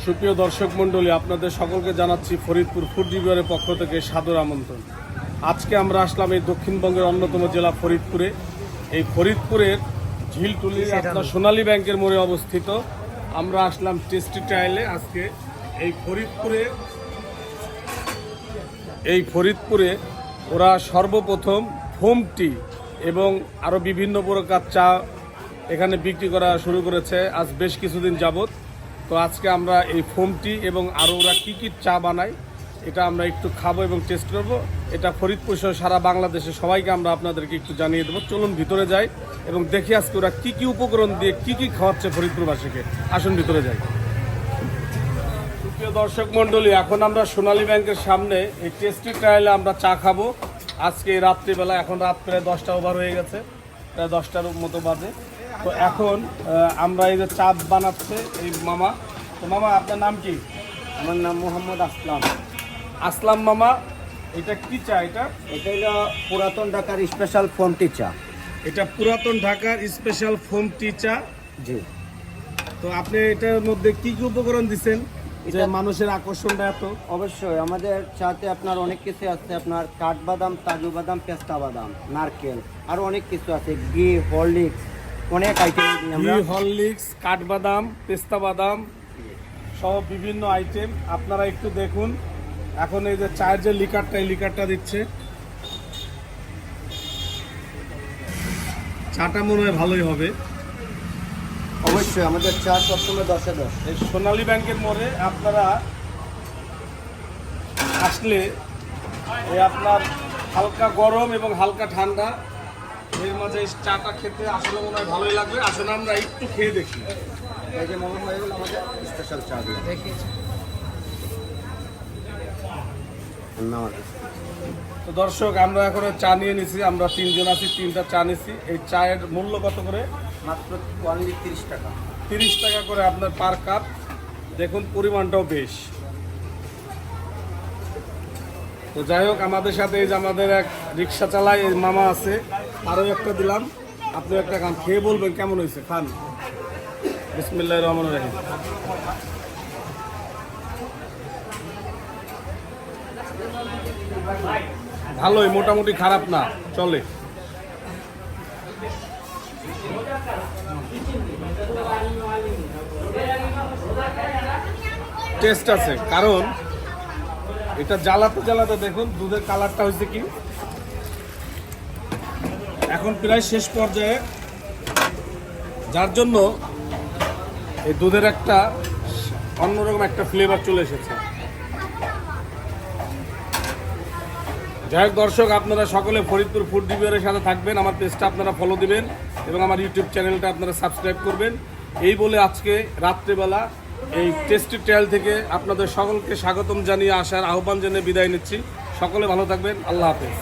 সুপ্রিয় দর্শক মণ্ডলী, আপনাদের সকলকে জানাচ্ছি ফরিদপুর ফুড রিভিউয়ের পক্ষ থেকে সাদর আমন্ত্রণ। আজকে আমরা আসলাম এই দক্ষিণবঙ্গের অন্যতম জেলা ফরিদপুরে। এই ফরিদপুরের ঝিলটুলি আপনার সোনালী ব্যাংকের মোড়ে অবস্থিত। আমরা আসলাম টেস্টি ট্রায়ালে। আজকে এই ফরিদপুরে ওরা সর্বপ্রথম ফোম টি এবং আরও বিভিন্ন প্রকার চা এখানে বিক্রি করা শুরু করেছে আজ বেশ কিছুদিন যাবত। তো আজকে আমরা এই ফোম টি এবং আরও ওরা কী কী চা বানায় এটা আমরা একটু খাবো এবং টেস্ট করবো। এটা ফরিদপুর সহ সারা বাংলাদেশে সবাইকে আমরা আপনাদেরকে একটু জানিয়ে দেবো। চলুন ভিতরে যাই এবং দেখি আজকে ওরা কী কী উপকরণ দিয়ে কী কী খাওয়াচ্ছে ফরিদপুরবাসীকে। আসুন ভিতরে যাই। প্রিয় দর্শক মণ্ডলী, এখন আমরা সোনালী ব্যাংকের সামনে এই টেস্টি ট্রায়ালে আমরা চা খাবো আজকে রাত্রিবেলা। এখন রাত প্রায় 10টা ওভার হয়ে গেছে, প্রায় 10টার মতো বাজে। তো এখন আমরা এই যে চা বানাচ্ছে এই মামা। তো মামা, আপনার নাম কি? আমার নাম মোহাম্মদ আসলাম। আসলাম মামা, এটা কি চা? এটা হলো পুরাতন ঢাকার স্পেশাল ফোম টি চা। এটা পুরাতন ঢাকার স্পেশাল ফোম টি চা। জি। তো আপনি এটার মধ্যে কি কি উপকরণ দিচ্ছেন যে মানুষের আকর্ষণটা এত? অবশ্যই আমাদের চাতে আপনার অনেক কিছু আছে, আপনার কাঠবাদাম, কাজু বাদাম, পেস্তা বাদাম, নারকেল, আরো অনেক কিছু আছে, ঘি, হরলিক্স, অনেক আইটেম ঘি, হরলিক্স, কাঠবাদাম, পেস্তা বাদাম সহ বিভিন্ন আইটেম আপনারা একটু দেখুন। এখন এই যে চায়ের যে লিকারটা, এই লিকারটা দিচ্ছে। চাটা মনে হয় ভালোই হবে। অবশ্যই আমাদের চা সবসময় 10-এ 10। এই সোনালী ব্যাংকের মোড়ে আপনারা আসলে এই আপনার হালকা গরম এবং হালকা ঠান্ডা এর মাঝে এই চাটা খেতে আসলে মনে হয় ভালোই লাগবে। আসলে আমরা একটু খেয়ে দেখি। এই যে মনে হয় আমাদের স্পেশাল চা দিয়ে তো দর্শক, আমরা এখন চা নিয়ে নিছি। আমরা 3 জন আছি, 3টা চা নিছি। এই চায়ের মূল্য কত করে? মাত্র 30 টাকা। 30 টাকা করে আপনার পার কাপ। দেখুন পরিমাণটাও বেশ। তো যাই হোক, আমাদের সাথে এই যে আমাদের এক রিক্সা চালায় এই মামা আছে, আরও একটা দিলাম। আপনি একটা খান, খেয়ে বলবেন কেমন হয়েছে। খান। বিসমিল্লাহির রহমানির রহিম। ভালোই, মোটামুটি খারাপ না, চলে। টেস্ট আছে, কারণ এটা জ্বালাতে জ্বালাতে দেখুন দুধের কালারটা হয়েছে কি। এখন প্রায় শেষ পর্যায়ে, যার জন্য এই দুধের একটা অন্যরকম একটা ফ্লেভার চলে এসেছে। যাই হোক দর্শক, আপনারা সকলে ফরিদপুর ফুড রিভিউয়ের সাথে থাকবেন। আমার পেজটা আপনারা ফলো দিবেন এবং আমার ইউটিউব চ্যানেলটা আপনারা সাবস্ক্রাইব করবেন। এই বলে আজকে রাত্রেবেলা এই টেস্টি ট্রায়াল থেকে আপনাদের সকলকে স্বাগতম জানিয়ে আসার আহ্বান জানিয়ে বিদায় নিচ্ছি। সকলে ভালো থাকবেন। আল্লাহ হাফেজ।